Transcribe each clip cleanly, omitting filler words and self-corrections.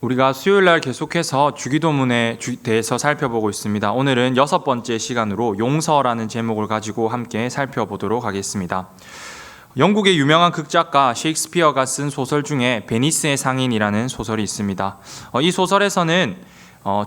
우리가 수요일날 계속해서 주기도문에 대해서 살펴보고 있습니다. 오늘은 6번째 시간으로 용서라는 제목을 가지고 함께 살펴보도록 하겠습니다. 영국의 유명한 극작가 셰익스피어가 쓴 소설 중에 베니스의 상인이라는 소설이 있습니다. 이 소설에서는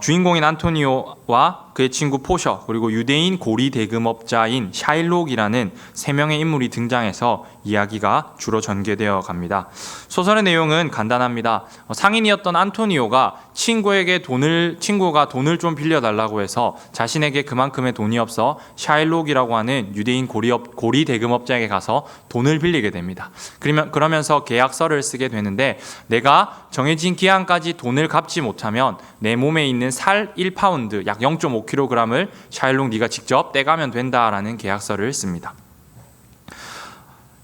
주인공인 안토니오와 그의 친구 포셔, 그리고 유대인 고리 대금업자인 샤일록이라는 3명의 인물이 등장해서 이야기가 주로 전개되어 갑니다. 소설의 내용은 간단합니다. 상인이었던 안토니오가 친구가 돈을 좀 빌려달라고 해서 자신에게 그만큼의 돈이 없어 샤일록이라고 하는 유대인 고리 대금업자에게 가서 돈을 빌리게 됩니다. 그러면서 계약서를 쓰게 되는데, 내가 정해진 기한까지 돈을 갚지 못하면 내 몸에 있는 살 1파운드, 약 0.5kg을 샤일록 네가 직접 떼가면 된다라는 계약서를 씁니다.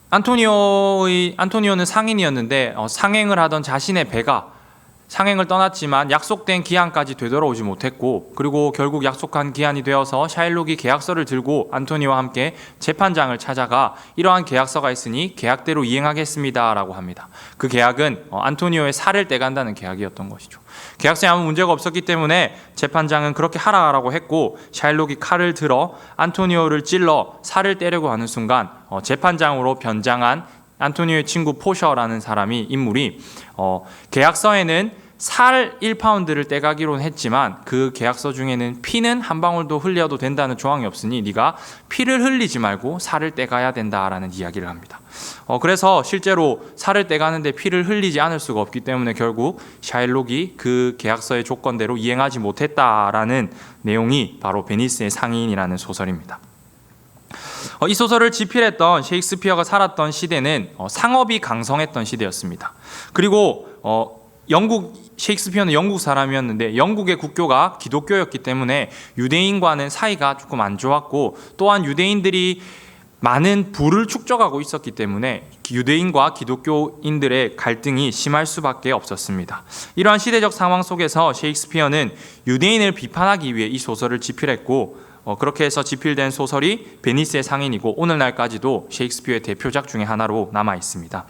안토니오는 상인이었는데 상행을 하던 자신의 배가 상행을 떠났지만 약속된 기한까지 되돌아오지 못했고, 그리고 결국 약속한 기한이 되어서 샤일록이 계약서를 들고 안토니오와 함께 재판장을 찾아가 이러한 계약서가 있으니 계약대로 이행하겠습니다 라고 합니다. 그 계약은 안토니오의 살을 떼간다는 계약이었던 것이죠. 계약서에 아무 문제가 없었기 때문에 재판장은 그렇게 하라고 했고, 샤일록이 칼을 들어 안토니오를 찔러 살을 떼려고 하는 순간 재판장으로 변장한 안토니오의 친구 포셔라는 인물이 계약서에는 살 1파운드를 떼가기로 했지만 그 계약서 중에는 피는 한 방울도 흘려도 된다는 조항이 없으니 네가 피를 흘리지 말고 살을 떼가야 된다라는 이야기를 합니다. 그래서 실제로 살을 떼가는데 피를 흘리지 않을 수가 없기 때문에 결국 샤일록이 그 계약서의 조건대로 이행하지 못했다라는 내용이 바로 베니스의 상인이라는 소설입니다. 이 소설을 집필했던 셰익스피어가 살았던 시대는 상업이 강성했던 시대였습니다. 그리고 셰익스피어는 영국 사람이었는데 영국의 국교가 기독교였기 때문에 유대인과는 사이가 조금 안 좋았고, 또한 유대인들이 많은 부를 축적하고 있었기 때문에 유대인과 기독교인들의 갈등이 심할 수밖에 없었습니다. 이러한 시대적 상황 속에서 셰익스피어는 유대인을 비판하기 위해 이 소설을 집필했고, 그렇게 해서 집필된 소설이 베니스의 상인이고 오늘날까지도 셰익스피어의 대표작 중에 하나로 남아 있습니다.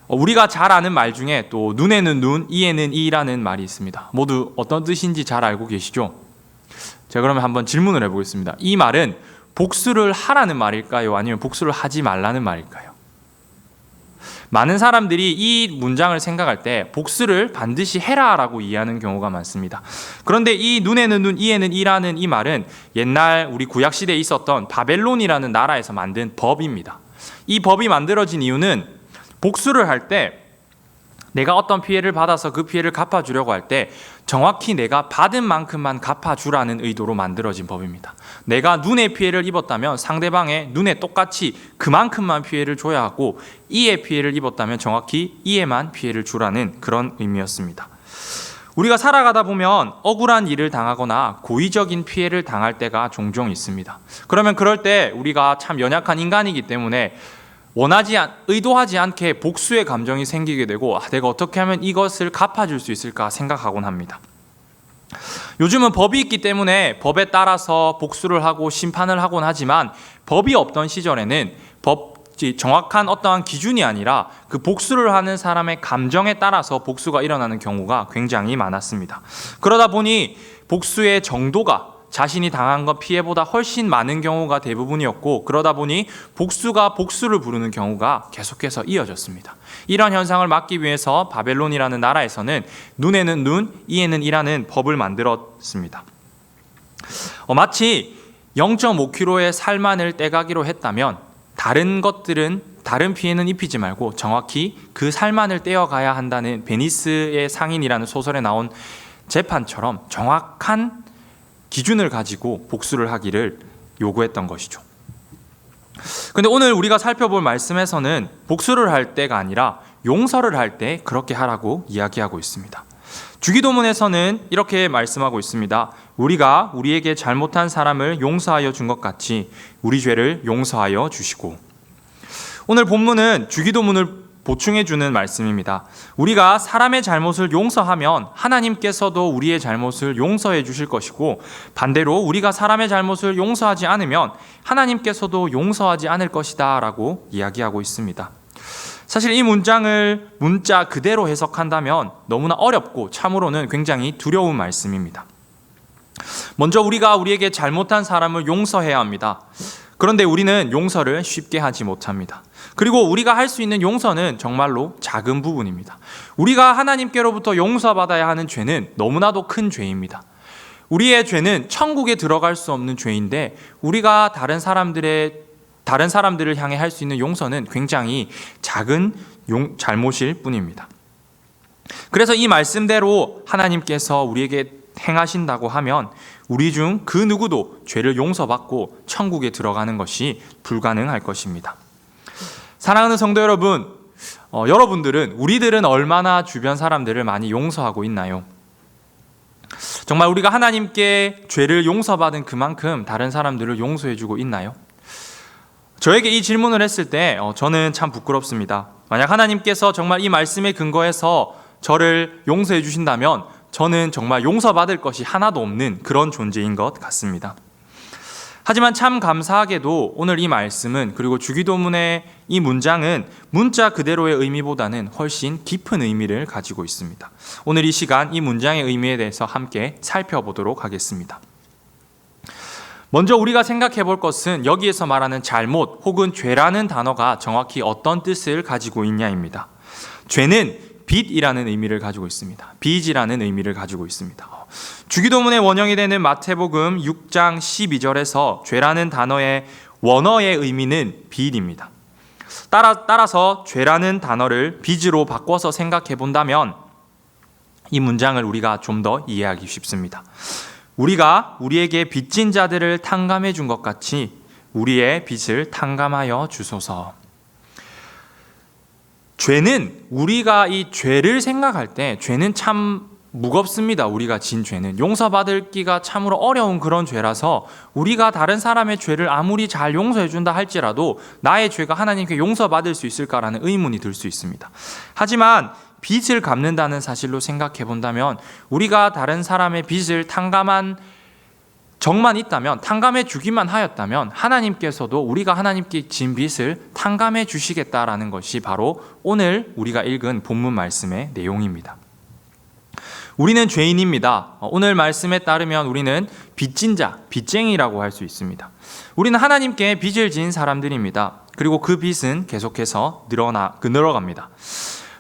우리가 잘 아는 말 중에 또 눈에는 눈, 이에는 이라는 말이 있습니다. 모두 어떤 뜻인지 잘 알고 계시죠? 제가 그러면 한번 질문을 해보겠습니다. 이 말은 복수를 하라는 말일까요? 아니면 복수를 하지 말라는 말일까요? 많은 사람들이 이 문장을 생각할 때 복수를 반드시 해라라고 이해하는 경우가 많습니다. 그런데 이 눈에는 눈, 이에는 이라는 이 말은 옛날 우리 구약시대에 있었던 바벨론이라는 나라에서 만든 법입니다. 이 법이 만들어진 이유는 복수를 할 때 내가 어떤 피해를 받아서 그 피해를 갚아주려고 할 때 정확히 내가 받은 만큼만 갚아주라는 의도로 만들어진 법입니다. 내가 눈에 피해를 입었다면 상대방의 눈에 똑같이 그만큼만 피해를 줘야 하고, 이에 피해를 입었다면 정확히 이에만 피해를 주라는 그런 의미였습니다. 우리가 살아가다 보면 억울한 일을 당하거나 고의적인 피해를 당할 때가 종종 있습니다. 그러면 그럴 때 우리가 참 연약한 인간이기 때문에 의도하지 않게 복수의 감정이 생기게 되고, 내가 어떻게 하면 이것을 갚아줄 수 있을까 생각하곤 합니다. 요즘은 법이 있기 때문에 법에 따라서 복수를 하고 심판을 하곤 하지만, 법이 없던 시절에는 정확한 어떠한 기준이 아니라 그 복수를 하는 사람의 감정에 따라서 복수가 일어나는 경우가 굉장히 많았습니다. 그러다 보니 복수의 정도가 자신이 당한 것 피해보다 훨씬 많은 경우가 대부분이었고, 그러다 보니 복수가 복수를 부르는 경우가 계속해서 이어졌습니다. 이런 현상을 막기 위해서 바벨론이라는 나라에서는 눈에는 눈, 이에는 이라는 법을 만들었습니다. 마치 0.5kg의 살만을 떼가기로 했다면 다른 피해는 입히지 말고 정확히 그 살만을 떼어가야 한다는 베니스의 상인이라는 소설에 나온 재판처럼 정확한 기준을 가지고 복수를 하기를 요구했던 것이죠. 그런데 오늘 우리가 살펴볼 말씀에서는 복수를 할 때가 아니라 용서를 할 때 그렇게 하라고 이야기하고 있습니다. 주기도문에서는 이렇게 말씀하고 있습니다. 우리가 우리에게 잘못한 사람을 용서하여 준 것 같이 우리 죄를 용서하여 주시고. 오늘 본문은 주기도문을 보충해주는 말씀입니다. 우리가 사람의 잘못을 용서하면 하나님께서도 우리의 잘못을 용서해 주실 것이고, 반대로 우리가 사람의 잘못을 용서하지 않으면 하나님께서도 용서하지 않을 것이다 라고 이야기하고 있습니다. 사실 이 문장을 문자 그대로 해석한다면 너무나 어렵고 참으로는 굉장히 두려운 말씀입니다. 먼저 우리가 우리에게 잘못한 사람을 용서해야 합니다. 그런데 우리는 용서를 쉽게 하지 못합니다. 그리고 우리가 할 수 있는 용서는 정말로 작은 부분입니다. 우리가 하나님께로부터 용서받아야 하는 죄는 너무나도 큰 죄입니다. 우리의 죄는 천국에 들어갈 수 없는 죄인데 우리가 다른 사람들을 향해 할 수 있는 용서는 굉장히 작은 잘못일 뿐입니다. 그래서 이 말씀대로 하나님께서 우리에게 행하신다고 하면 우리 중 그 누구도 죄를 용서받고 천국에 들어가는 것이 불가능할 것입니다. 사랑하는 성도 여러분, 우리들은 얼마나 주변 사람들을 많이 용서하고 있나요? 정말 우리가 하나님께 죄를 용서받은 그만큼 다른 사람들을 용서해주고 있나요? 저에게 이 질문을 했을 때 저는 참 부끄럽습니다. 만약 하나님께서 정말 이 말씀에 근거해서 저를 용서해 주신다면 저는 정말 용서받을 것이 하나도 없는 그런 존재인 것 같습니다. 하지만 참 감사하게도 오늘 이 말씀은, 그리고 주기도문의 이 문장은 문자 그대로의 의미보다는 훨씬 깊은 의미를 가지고 있습니다. 오늘 이 시간 이 문장의 의미에 대해서 함께 살펴보도록 하겠습니다. 먼저 우리가 생각해 볼 것은 여기에서 말하는 잘못 혹은 죄라는 단어가 정확히 어떤 뜻을 가지고 있냐입니다. 죄는 빚이라는 의미를 가지고 있습니다. 빚이라는 의미를 가지고 있습니다. 주기도문의 원형이 되는 마태복음 6장 12절에서 죄라는 단어의 원어의 의미는 빚입니다. 따라서 죄라는 단어를 빚으로 바꿔서 생각해 본다면 이 문장을 우리가 좀 더 이해하기 쉽습니다. 우리가 우리에게 빚진 자들을 탕감해 준 것 같이 우리의 빚을 탕감하여 주소서. 죄는, 우리가 이 죄를 생각할 때 죄는 참 무겁습니다. 우리가 진 죄는 용서받기가 참으로 어려운 그런 죄라서 우리가 다른 사람의 죄를 아무리 잘 용서해 준다 할지라도 나의 죄가 하나님께 용서받을 수 있을까라는 의문이 들 수 있습니다. 하지만 빚을 갚는다는 사실로 생각해 본다면 우리가 다른 사람의 빚을 탕감한 정만 있다면, 탕감해 주기만 하였다면 하나님께서도 우리가 하나님께 진 빚을 탕감해 주시겠다라는 것이 바로 오늘 우리가 읽은 본문 말씀의 내용입니다. 우리는 죄인입니다. 오늘 말씀에 따르면 우리는 빚진 자, 빚쟁이라고 할 수 있습니다. 우리는 하나님께 빚을 진 사람들입니다. 그리고 그 빚은 계속해서 늘어갑니다.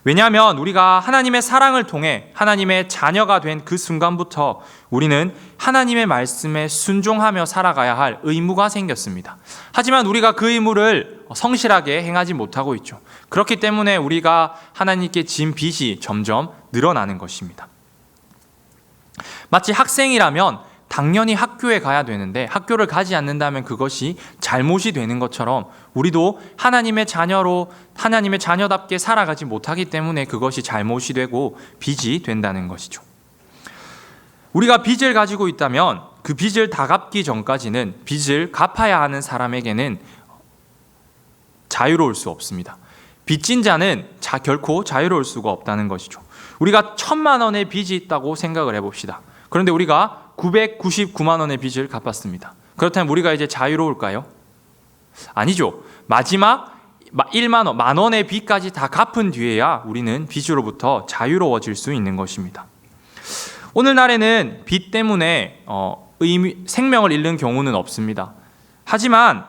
왜냐하면 우리가 하나님의 사랑을 통해 하나님의 자녀가 된 그 순간부터 우리는 하나님의 말씀에 순종하며 살아가야 할 의무가 생겼습니다. 하지만 우리가 그 의무를 성실하게 행하지 못하고 있죠. 그렇기 때문에 우리가 하나님께 진 빚이 점점 늘어나는 것입니다. 마치 학생이라면 당연히 학교에 가야 되는데 학교를 가지 않는다면 그것이 잘못이 되는 것처럼 우리도 하나님의 자녀답게 살아가지 못하기 때문에 그것이 잘못이 되고 빚이 된다는 것이죠. 우리가 빚을 가지고 있다면 그 빚을 다 갚기 전까지는 빚을 갚아야 하는 사람에게는 자유로울 수 없습니다. 빚진 자는 결코 자유로울 수가 없다는 것이죠. 우리가 1,000만 원의 빚이 있다고 생각을 해봅시다. 그런데 우리가 999만 원의 빚을 갚았습니다. 그렇다면 우리가 이제 자유로울까요? 아니죠. 마지막 1만 원, 만 원의 빚까지 다 갚은 뒤에야 우리는 빚으로부터 자유로워질 수 있는 것입니다. 오늘날에는 빚 때문에 생명을 잃는 경우는 없습니다. 하지만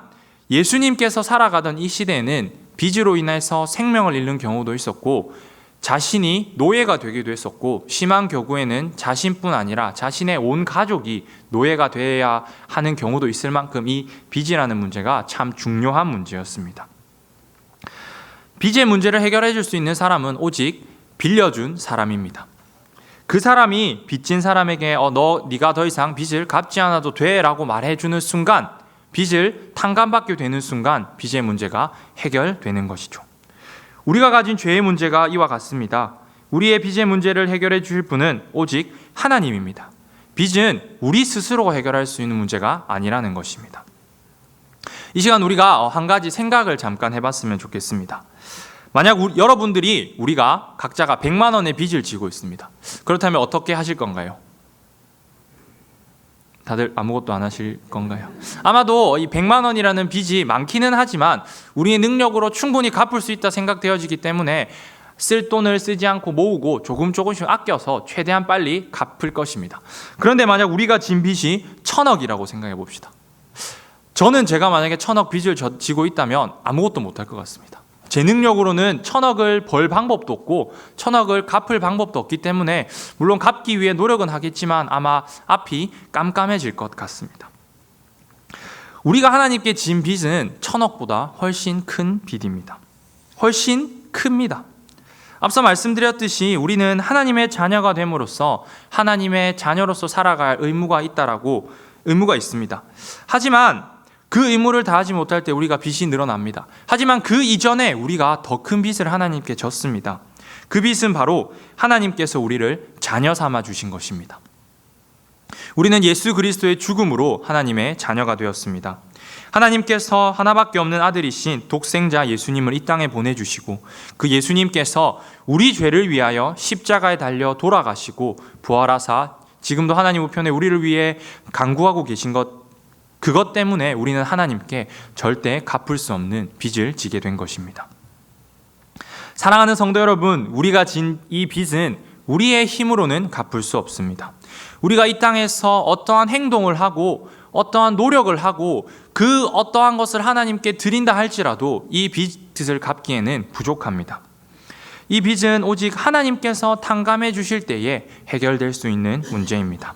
예수님께서 살아가던 이 시대에는 빚으로 인해서 생명을 잃는 경우도 있었고 자신이 노예가 되기도 했었고 심한 경우에는 자신뿐 아니라 자신의 온 가족이 노예가 되어야 하는 경우도 있을 만큼 이 빚이라는 문제가 참 중요한 문제였습니다. 빚의 문제를 해결해 줄 수 있는 사람은 오직 빌려준 사람입니다. 그 사람이 빚진 사람에게 네가 더 이상 빚을 갚지 않아도 돼라고 말해주는 순간, 빚을 탕감받게 되는 순간 빚의 문제가 해결되는 것이죠. 우리가 가진 죄의 문제가 이와 같습니다. 우리의 빚의 문제를 해결해 주실 분은 오직 하나님입니다. 빚은 우리 스스로 해결할 수 있는 문제가 아니라는 것입니다. 이 시간 우리가 한 가지 생각을 잠깐 해봤으면 좋겠습니다. 만약 우리가 각자가 100만 원의 빚을 지고 있습니다. 그렇다면 어떻게 하실 건가요? 다들 아무것도 안 하실 건가요? 아마도 이 100만 원이라는 빚이 많기는 하지만 우리의 능력으로 충분히 갚을 수 있다 생각되어지기 때문에 쓸 돈을 쓰지 않고 모으고 조금씩 아껴서 최대한 빨리 갚을 것입니다. 그런데 만약 우리가 진 빚이 1,000억이라고 생각해 봅시다. 저는 제가 만약에 1,000억 빚을 지고 있다면 아무것도 못할 것 같습니다. 제 능력으로는 1,000억을 벌 방법도 없고 1,000억을 갚을 방법도 없기 때문에 물론 갚기 위해 노력은 하겠지만 아마 앞이 깜깜해질 것 같습니다. 우리가 하나님께 진 빚은 1,000억보다 훨씬 큰 빚입니다. 훨씬 큽니다. 앞서 말씀드렸듯이 우리는 하나님의 자녀가 됨으로써 하나님의 자녀로서 살아갈 의무가 있습니다. 하지만 그 의무를 다하지 못할 때 우리가 빚이 늘어납니다. 하지만 그 이전에 우리가 더 큰 빚을 하나님께 졌습니다. 그 빚은 바로 하나님께서 우리를 자녀 삼아 주신 것입니다. 우리는 예수 그리스도의 죽음으로 하나님의 자녀가 되었습니다. 하나님께서 하나밖에 없는 아들이신 독생자 예수님을 이 땅에 보내주시고 그 예수님께서 우리 죄를 위하여 십자가에 달려 돌아가시고 부활하사 지금도 하나님 우편에 우리를 위해 간구하고 계신 그것 때문에 우리는 하나님께 절대 갚을 수 없는 빚을 지게 된 것입니다. 사랑하는 성도 여러분, 우리가 진 이 빚은 우리의 힘으로는 갚을 수 없습니다. 우리가 이 땅에서 어떠한 행동을 하고 어떠한 노력을 하고 그 어떠한 것을 하나님께 드린다 할지라도 이 빚을 갚기에는 부족합니다. 이 빚은 오직 하나님께서 탕감해 주실 때에 해결될 수 있는 문제입니다.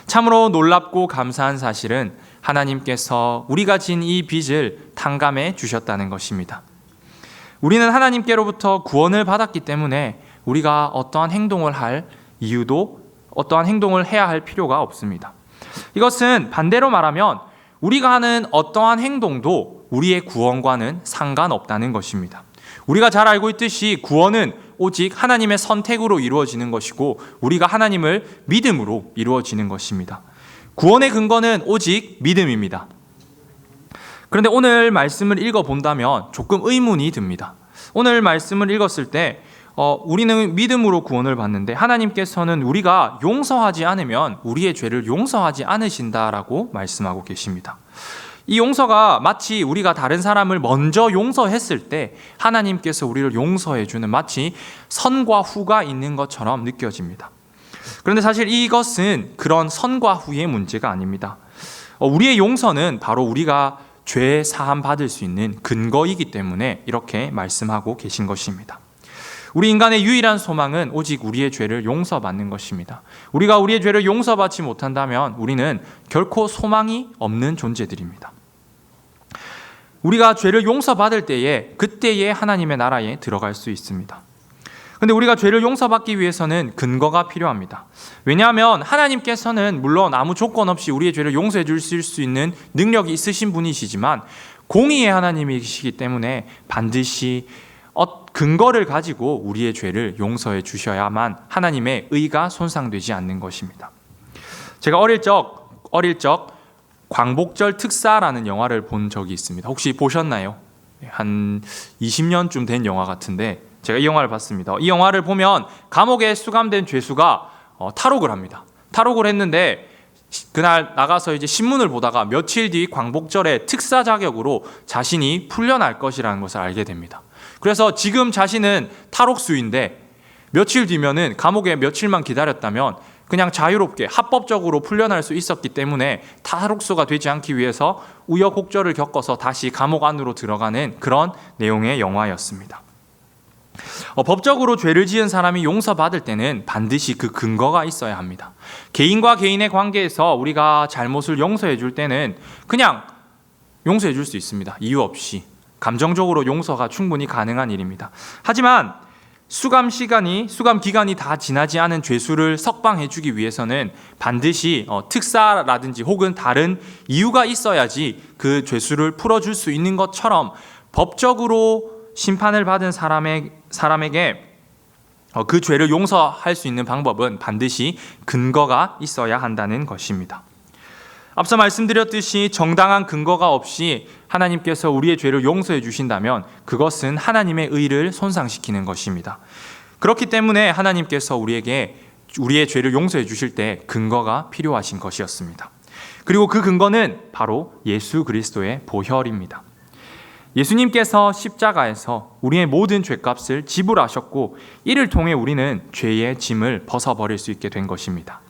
참으로 놀랍고 감사한 사실은 하나님께서 우리가 진 이 빚을 탕감해 주셨다는 것입니다. 우리는 하나님께로부터 구원을 받았기 때문에 우리가 어떠한 행동을 해야 할 필요가 없습니다. 이것은 반대로 말하면 우리가 하는 어떠한 행동도 우리의 구원과는 상관없다는 것입니다. 우리가 잘 알고 있듯이 구원은 오직 하나님의 선택으로 이루어지는 것이고 우리가 하나님을 믿음으로 이루어지는 것입니다. 구원의 근거는 오직 믿음입니다. 그런데 오늘 말씀을 읽어본다면 조금 의문이 듭니다. 오늘 말씀을 읽었을 때 우리는 믿음으로 구원을 받는데 하나님께서는 우리가 용서하지 않으면 우리의 죄를 용서하지 않으신다라고 말씀하고 계십니다. 이 용서가 마치 우리가 다른 사람을 먼저 용서했을 때 하나님께서 우리를 용서해 주는 마치 선과 후가 있는 것처럼 느껴집니다. 그런데 사실 이것은 그런 선과 후의 문제가 아닙니다. 우리의 용서는 바로 우리가 죄 사함 받을 수 있는 근거이기 때문에 이렇게 말씀하고 계신 것입니다. 우리 인간의 유일한 소망은 오직 우리의 죄를 용서받는 것입니다. 우리가 우리의 죄를 용서받지 못한다면 우리는 결코 소망이 없는 존재들입니다. 우리가 죄를 용서받을 때에 그때에 하나님의 나라에 들어갈 수 있습니다. 그런데 우리가 죄를 용서받기 위해서는 근거가 필요합니다. 왜냐하면 하나님께서는 물론 아무 조건 없이 우리의 죄를 용서해 주실 수 있는 능력이 있으신 분이시지만 공의의 하나님이시기 때문에 반드시 근거를 가지고 우리의 죄를 용서해 주셔야만 하나님의 의가 손상되지 않는 것입니다. 제가 어릴 적 광복절 특사라는 영화를 본 적이 있습니다. 혹시 보셨나요? 한 20년쯤 된 영화 같은데 제가 이 영화를 봤습니다. 이 영화를 보면 감옥에 수감된 죄수가 탈옥을 합니다. 탈옥을 했는데 그날 나가서 이제 신문을 보다가 며칠 뒤 광복절에 특사 자격으로 자신이 풀려날 것이라는 것을 알게 됩니다. 그래서 지금 자신은 탈옥수인데 며칠 뒤면은 감옥에 며칠만 기다렸다면 그냥 자유롭게 합법적으로 풀려날 수 있었기 때문에 탈옥수가 되지 않기 위해서 우여곡절을 겪어서 다시 감옥 안으로 들어가는 그런 내용의 영화였습니다. 법적으로 죄를 지은 사람이 용서받을 때는 반드시 그 근거가 있어야 합니다. 개인과 개인의 관계에서 우리가 잘못을 용서해 줄 때는 그냥 용서해 줄 수 있습니다. 이유 없이. 감정적으로 용서가 충분히 가능한 일입니다. 하지만 수감 기간이 다 지나지 않은 죄수를 석방해 주기 위해서는 반드시 특사라든지 혹은 다른 이유가 있어야지 그 죄수를 풀어줄 수 있는 것처럼 법적으로 심판을 받은 사람에게 그 죄를 용서할 수 있는 방법은 반드시 근거가 있어야 한다는 것입니다. 앞서 말씀드렸듯이 정당한 근거가 없이 하나님께서 우리의 죄를 용서해 주신다면 그것은 하나님의 의를 손상시키는 것입니다. 그렇기 때문에 하나님께서 우리에게 우리의 죄를 용서해 주실 때 근거가 필요하신 것이었습니다. 그리고 그 근거는 바로 예수 그리스도의 보혈입니다. 예수님께서 십자가에서 우리의 모든 죄값을 지불하셨고 이를 통해 우리는 죄의 짐을 벗어버릴 수 있게 된 것입니다.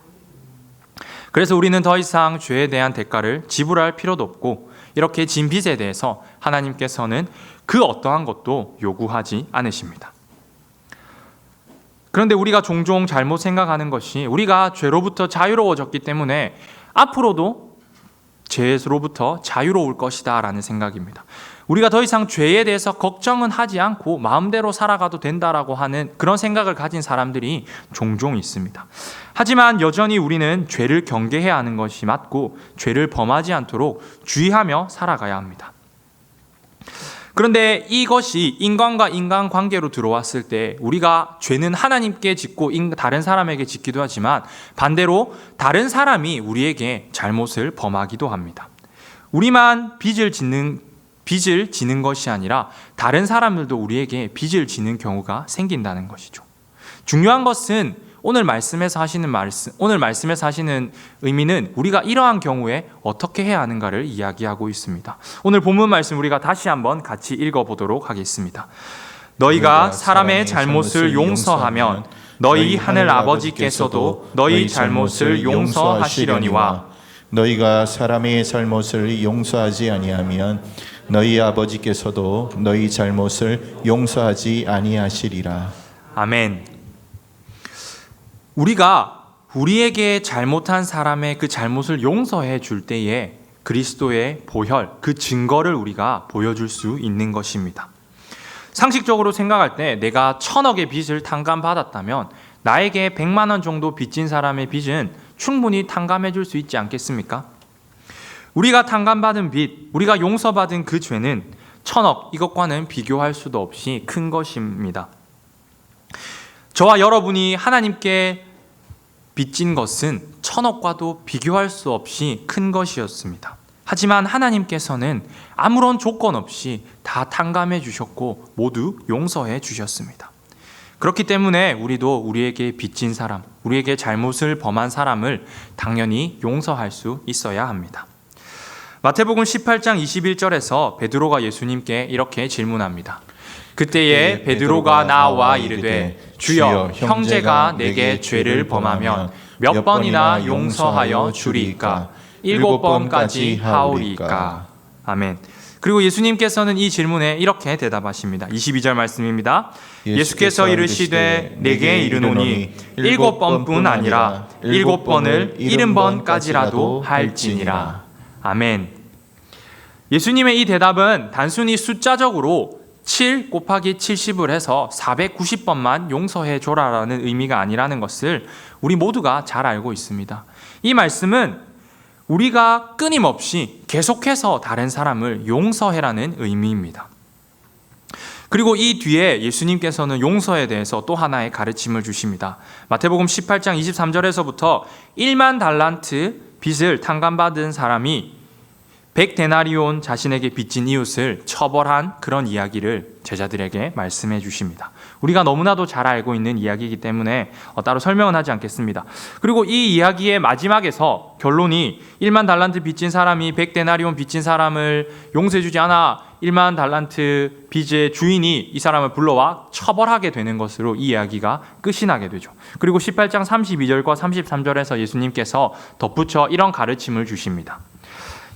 그래서 우리는 더 이상 죄에 대한 대가를 지불할 필요도 없고 이렇게 진 빚에 대해서 하나님께서는 그 어떠한 것도 요구하지 않으십니다. 그런데 우리가 종종 잘못 생각하는 것이 우리가 죄로부터 자유로워졌기 때문에 앞으로도 죄로부터 자유로울 것이다 라는 생각입니다. 우리가 더 이상 죄에 대해서 걱정은 하지 않고 마음대로 살아가도 된다라고 하는 그런 생각을 가진 사람들이 종종 있습니다. 하지만 여전히 우리는 죄를 경계해야 하는 것이 맞고 죄를 범하지 않도록 주의하며 살아가야 합니다. 그런데 이것이 인간과 인간 관계로 들어왔을 때 우리가 죄는 하나님께 짓고 다른 사람에게 짓기도 하지만 반대로 다른 사람이 우리에게 잘못을 범하기도 합니다. 우리만 빚을 지는 것이 아니라 다른 사람들도 우리에게 빚을 지는 경우가 생긴다는 것이죠. 중요한 것은 오늘 말씀에서 하시는 의미는 우리가 이러한 경우에 어떻게 해야 하는가를 이야기하고 있습니다. 오늘 본문 말씀 우리가 다시 한번 같이 읽어보도록 하겠습니다. 너희가 사람의 잘못을 용서하면 너희 하늘 아버지께서도 너희 잘못을 용서하시려니와 너희가 사람의 잘못을 용서하지 아니하면 너희 아버지께서도 너희 잘못을 용서하지 아니하시리라. 아멘. 우리가 우리에게 잘못한 사람의 그 잘못을 용서해 줄 때에 그리스도의 보혈, 그 증거를 우리가 보여줄 수 있는 것입니다. 상식적으로 생각할 때 내가 1,000억의 빚을 탕감받았다면 나에게 100만 원 정도 빚진 사람의 빚은 충분히 탕감해 줄 수 있지 않겠습니까? 우리가 탕감받은 빚, 우리가 용서받은 그 죄는 1,000억, 이것과는 비교할 수도 없이 큰 것입니다. 저와 여러분이 하나님께 빚진 것은 1,000억과도 비교할 수 없이 큰 것이었습니다. 하지만 하나님께서는 아무런 조건 없이 다 탕감해 주셨고 모두 용서해 주셨습니다. 그렇기 때문에 우리도 우리에게 빚진 사람, 우리에게 잘못을 범한 사람을 당연히 용서할 수 있어야 합니다. 마태복음 18장 21절에서 베드로가 예수님께 이렇게 질문합니다. 그때에 베드로가 나와 이르되 주여, 형제가 내게 죄를 범하면 몇 번이나 용서하여 주리이까? 7번까지 하오리이까? 아멘. 그리고 예수님께서는 이 질문에 이렇게 대답하십니다. 22절 말씀입니다. 예수께서 이르시되 내게 이르노니 7번뿐 아니라 7번을 70번까지라도 할지니라. 아멘. 예수님의 이 대답은 단순히 숫자적으로 7 곱하기 70을 해서 490번만 용서해 줘라라는 의미가 아니라는 것을 우리 모두가 잘 알고 있습니다. 이 말씀은 우리가 끊임없이 계속해서 다른 사람을 용서해라는 의미입니다. 그리고 이 뒤에 예수님께서는 용서에 대해서 또 하나의 가르침을 주십니다. 마태복음 18장 23절에서부터 1만 달란트 빚을 탕감받은 사람이 100데나리온 자신에게 빚진 이웃을 처벌한 그런 이야기를 제자들에게 말씀해 주십니다. 우리가 너무나도 잘 알고 있는 이야기이기 때문에 따로 설명은 하지 않겠습니다. 그리고 이 이야기의 마지막에서 결론이 1만 달란트 빚진 사람이 100데나리온 빚진 사람을 용서해 주지 않아 1만 달란트 빚의 주인이 이 사람을 불러와 처벌하게 되는 것으로 이 이야기가 끝이 나게 되죠. 그리고 18장 32절과 33절에서 예수님께서 덧붙여 이런 가르침을 주십니다.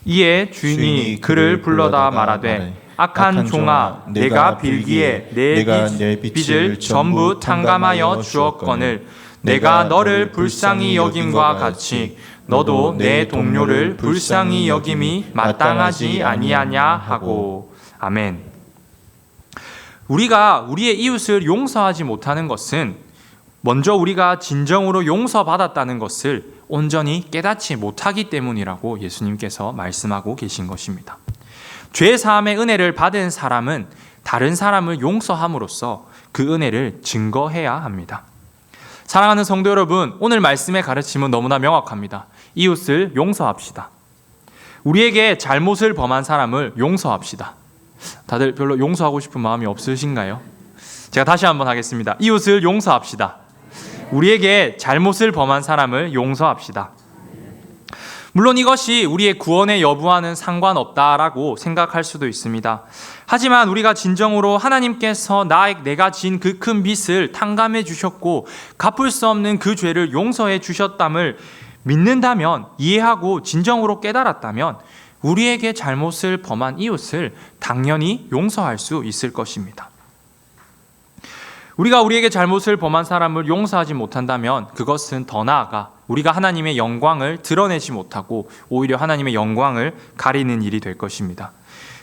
이에 주인이 그를 불러다 말하되 악한 종아, 내가 빌기에 내 빚을 전부 탕감하여 주었거늘 내가 너를 불쌍히 여김과 같이 너도 내 동료를 불쌍히 여김이 마땅하지 아니하냐 하고. 아멘. 우리가 우리의 이웃을 용서하지 못하는 것은 먼저 우리가 진정으로 용서받았다는 것을 온전히 깨닫지 못하기 때문이라고 예수님께서 말씀하고 계신 것입니다. 죄 사함의 은혜를 받은 사람은 다른 사람을 용서함으로써 그 은혜를 증거해야 합니다. 사랑하는 성도 여러분, 오늘 말씀의 가르침은 너무나 명확합니다. 이웃을 용서합시다. 우리에게 잘못을 범한 사람을 용서합시다. 다들 별로 용서하고 싶은 마음이 없으신가요? 제가 다시 한번 하겠습니다. 이웃을 용서합시다. 우리에게 잘못을 범한 사람을 용서합시다. 물론 이것이 우리의 구원의 여부와는 상관없다라고 생각할 수도 있습니다. 하지만 우리가 진정으로 하나님께서 내가 진 그 큰 빚을 탕감해 주셨고 갚을 수 없는 그 죄를 용서해 주셨담을 믿는다면, 이해하고 진정으로 깨달았다면 우리에게 잘못을 범한 이웃을 당연히 용서할 수 있을 것입니다. 우리가 우리에게 잘못을 범한 사람을 용서하지 못한다면 그것은 더 나아가 우리가 하나님의 영광을 드러내지 못하고 오히려 하나님의 영광을 가리는 일이 될 것입니다.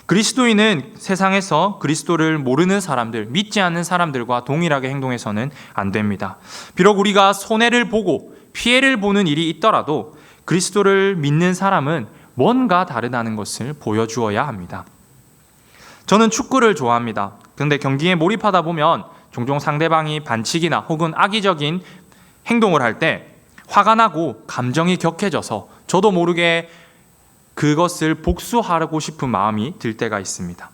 그리스도인은 세상에서 그리스도를 모르는 사람들, 믿지 않는 사람들과 동일하게 행동해서는 안 됩니다. 비록 우리가 손해를 보고 피해를 보는 일이 있더라도 그리스도를 믿는 사람은 뭔가 다르다는 것을 보여주어야 합니다. 저는 축구를 좋아합니다. 그런데 경기에 몰입하다 보면 종종 상대방이 반칙이나 혹은 악의적인 행동을 할 때 화가 나고 감정이 격해져서 저도 모르게 그것을 복수하고 싶은 마음이 들 때가 있습니다.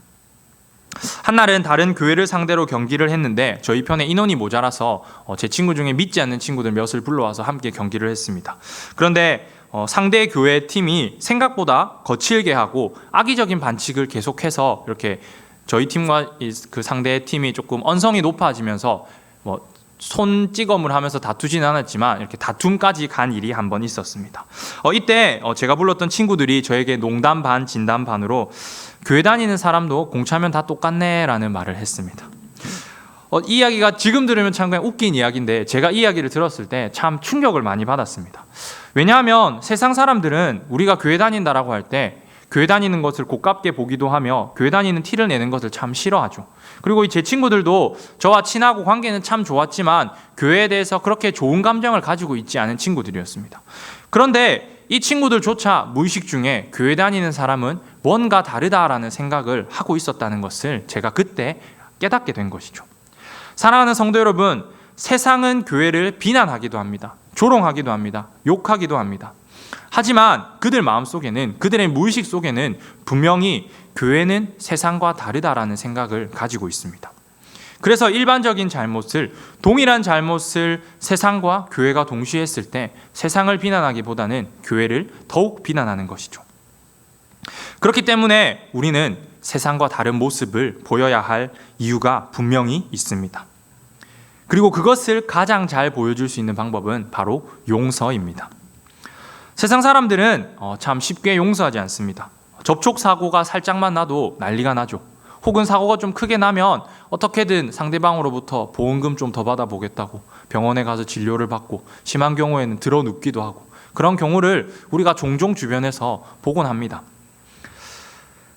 한날은 다른 교회를 상대로 경기를 했는데 저희 편에 인원이 모자라서 제 친구 중에 믿지 않는 친구들 몇을 불러와서 함께 경기를 했습니다. 그런데 상대 교회 팀이 생각보다 거칠게 하고 악의적인 반칙을 계속해서 이렇게 저희 팀과 그 상대 팀이 조금 언성이 높아지면서 손찌검을 하면서 다투지는 않았지만 이렇게 다툼까지 간 일이 한 번 있었습니다. 이때 제가 불렀던 친구들이 저에게 농담 반 진담 반으로 교회 다니는 사람도 공차면 다 똑같네 라는 말을 했습니다. 이 이야기가 지금 들으면 참 그냥 웃긴 이야기인데 제가 이 이야기를 들었을 때 참 충격을 많이 받았습니다. 왜냐하면 세상 사람들은 우리가 교회 다닌다라고 할 때 교회 다니는 것을 고깝게 보기도 하며 교회 다니는 티를 내는 것을 참 싫어하죠. 그리고 제 친구들도 저와 친하고 관계는 참 좋았지만 교회에 대해서 그렇게 좋은 감정을 가지고 있지 않은 친구들이었습니다. 그런데 이 친구들조차 무의식 중에 교회 다니는 사람은 뭔가 다르다라는 생각을 하고 있었다는 것을 제가 그때 깨닫게 된 것이죠. 사랑하는 성도 여러분, 세상은 교회를 비난하기도 합니다. 조롱하기도 합니다. 욕하기도 합니다. 하지만 그들 마음속에는, 그들의 무의식 속에는 분명히 교회는 세상과 다르다라는 생각을 가지고 있습니다. 그래서 일반적인 잘못을, 동일한 잘못을 세상과 교회가 동시에 했을 때 세상을 비난하기보다는 교회를 더욱 비난하는 것이죠. 그렇기 때문에 우리는 세상과 다른 모습을 보여야 할 이유가 분명히 있습니다. 그리고 그것을 가장 잘 보여줄 수 있는 방법은 바로 용서입니다. 세상 사람들은 참 쉽게 용서하지 않습니다. 접촉 사고가 살짝만 나도 난리가 나죠. 혹은 사고가 좀 크게 나면 어떻게든 상대방으로부터 보험금 좀 더 받아보겠다고 병원에 가서 진료를 받고 심한 경우에는 들어 눕기도 하고 그런 경우를 우리가 종종 주변에서 보곤 합니다.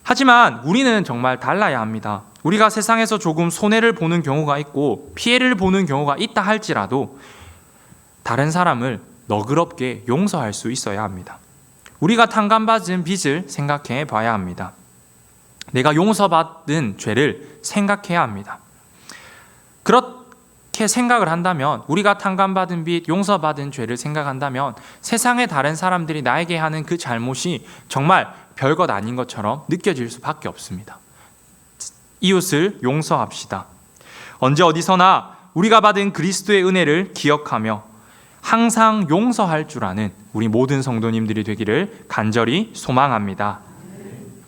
하지만 우리는 정말 달라야 합니다. 우리가 세상에서 조금 손해를 보는 경우가 있고 피해를 보는 경우가 있다 할지라도 다른 사람을 너그럽게 용서할 수 있어야 합니다. 우리가 탕감받은 빚을 생각해 봐야 합니다. 내가 용서받은 죄를 생각해야 합니다. 그렇게 생각을 한다면, 우리가 탕감받은 빚, 용서받은 죄를 생각한다면 세상의 다른 사람들이 나에게 하는 그 잘못이 정말 별것 아닌 것처럼 느껴질 수밖에 없습니다. 이웃을 용서합시다. 언제 어디서나 우리가 받은 그리스도의 은혜를 기억하며 항상 용서할 줄 아는 우리 모든 성도님들이 되기를 간절히 소망합니다.